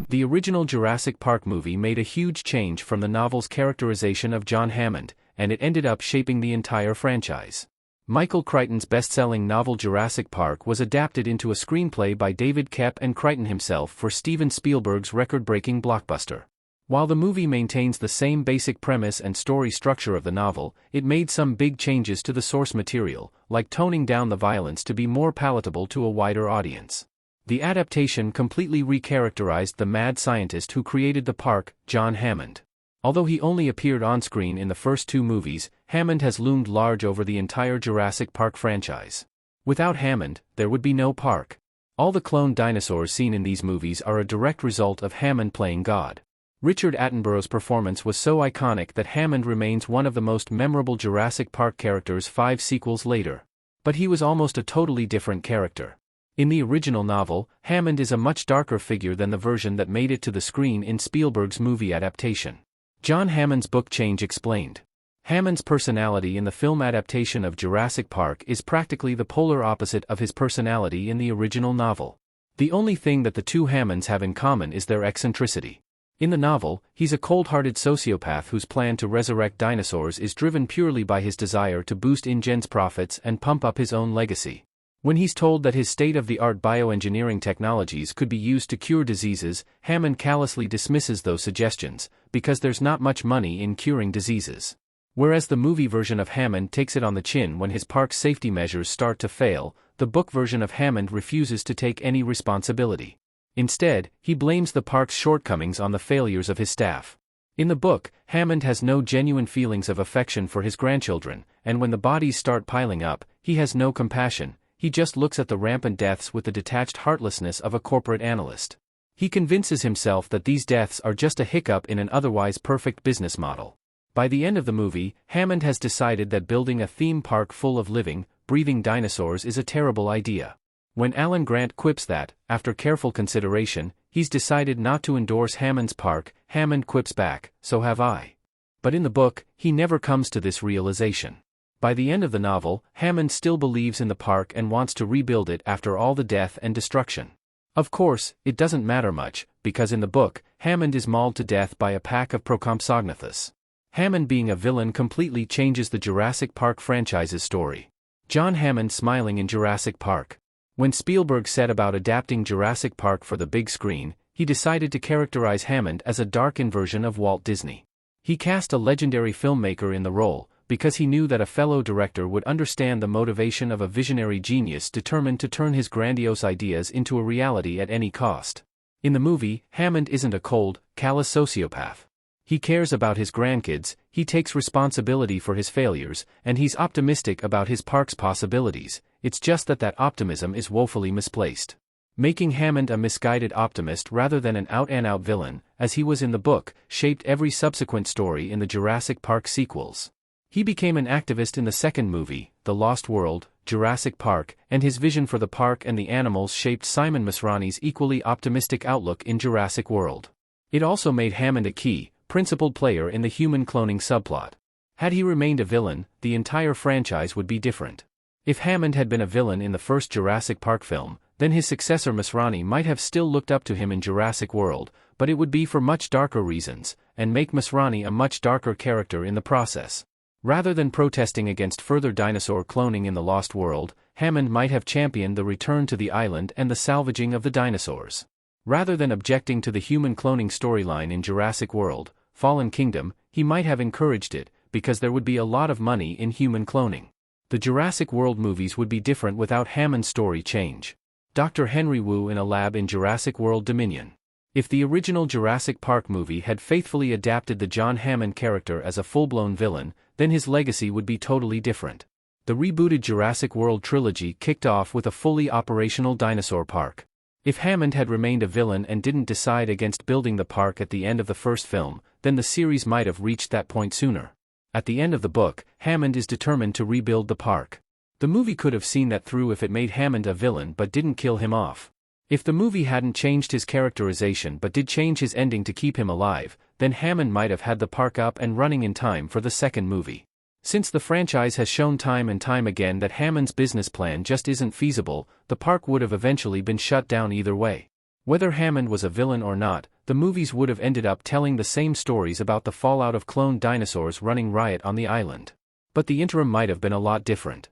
The original Jurassic Park movie made a huge change from the novel's characterization of John Hammond, and it ended up shaping the entire franchise. Michael Crichton's best-selling novel Jurassic Park was adapted into a screenplay by David Koepp and Crichton himself for Steven Spielberg's record-breaking blockbuster. While the movie maintains the same basic premise and story structure of the novel, it made some big changes to the source material, like toning down the violence to be more palatable to a wider audience. The adaptation completely recharacterized the mad scientist who created the park, John Hammond. Although he only appeared on-screen in the first two movies, Hammond has loomed large over the entire Jurassic Park franchise. Without Hammond, there would be no park. All the cloned dinosaurs seen in these movies are a direct result of Hammond playing God. Richard Attenborough's performance was so iconic that Hammond remains one of the most memorable Jurassic Park characters 5 sequels later. But he was almost a totally different character. In the original novel, Hammond is a much darker figure than the version that made it to the screen in Spielberg's movie adaptation. John Hammond's book Change explained. Hammond's personality in the film adaptation of Jurassic Park is practically the polar opposite of his personality in the original novel. The only thing that the two Hammonds have in common is their eccentricity. In the novel, he's a cold-hearted sociopath whose plan to resurrect dinosaurs is driven purely by his desire to boost InGen's profits and pump up his own legacy. When he's told that his state-of-the-art bioengineering technologies could be used to cure diseases, Hammond callously dismisses those suggestions, because there's not much money in curing diseases. Whereas the movie version of Hammond takes it on the chin when his park's safety measures start to fail, the book version of Hammond refuses to take any responsibility. Instead, he blames the park's shortcomings on the failures of his staff. In the book, Hammond has no genuine feelings of affection for his grandchildren, and when the bodies start piling up, he has no compassion. He just looks at the rampant deaths with the detached heartlessness of a corporate analyst. He convinces himself that these deaths are just a hiccup in an otherwise perfect business model. By the end of the movie, Hammond has decided that building a theme park full of living, breathing dinosaurs is a terrible idea. When Alan Grant quips that, after careful consideration, he's decided not to endorse Hammond's park, Hammond quips back, "So have I." But in the book, he never comes to this realization. By the end of the novel, Hammond still believes in the park and wants to rebuild it after all the death and destruction. Of course, it doesn't matter much, because in the book, Hammond is mauled to death by a pack of Procompsognathus. Hammond being a villain completely changes the Jurassic Park franchise's story. John Hammond smiling in Jurassic Park. When Spielberg set about adapting Jurassic Park for the big screen, he decided to characterize Hammond as a dark inversion of Walt Disney. He cast a legendary filmmaker in the role, because he knew that a fellow director would understand the motivation of a visionary genius determined to turn his grandiose ideas into a reality at any cost. In the movie, Hammond isn't a cold, callous sociopath. He cares about his grandkids, he takes responsibility for his failures, and he's optimistic about his park's possibilities. It's just that optimism is woefully misplaced. Making Hammond a misguided optimist rather than an out-and-out villain, as he was in the book, shaped every subsequent story in the Jurassic Park sequels. He became an activist in the second movie, The Lost World, Jurassic Park, and his vision for the park and the animals shaped Simon Masrani's equally optimistic outlook in Jurassic World. It also made Hammond a key, principled player in the human cloning subplot. Had he remained a villain, the entire franchise would be different. If Hammond had been a villain in the first Jurassic Park film, then his successor Masrani might have still looked up to him in Jurassic World, but it would be for much darker reasons, and make Masrani a much darker character in the process. Rather than protesting against further dinosaur cloning in the Lost World, Hammond might have championed the return to the island and the salvaging of the dinosaurs. Rather than objecting to the human cloning storyline in Jurassic World, Fallen Kingdom, he might have encouraged it, because there would be a lot of money in human cloning. The Jurassic World movies would be different without Hammond's story change. Dr. Henry Wu in a lab in Jurassic World Dominion. If the original Jurassic Park movie had faithfully adapted the John Hammond character as a full-blown villain, then his legacy would be totally different. The rebooted Jurassic World trilogy kicked off with a fully operational dinosaur park. If Hammond had remained a villain and didn't decide against building the park at the end of the first film, then the series might have reached that point sooner. At the end of the book, Hammond is determined to rebuild the park. The movie could have seen that through if it made Hammond a villain but didn't kill him off. If the movie hadn't changed his characterization but did change his ending to keep him alive, then Hammond might have had the park up and running in time for the second movie. Since the franchise has shown time and time again that Hammond's business plan just isn't feasible, the park would have eventually been shut down either way. Whether Hammond was a villain or not, The movies would have ended up telling the same stories about the fallout of cloned dinosaurs running riot on the island. But the interim might have been a lot different.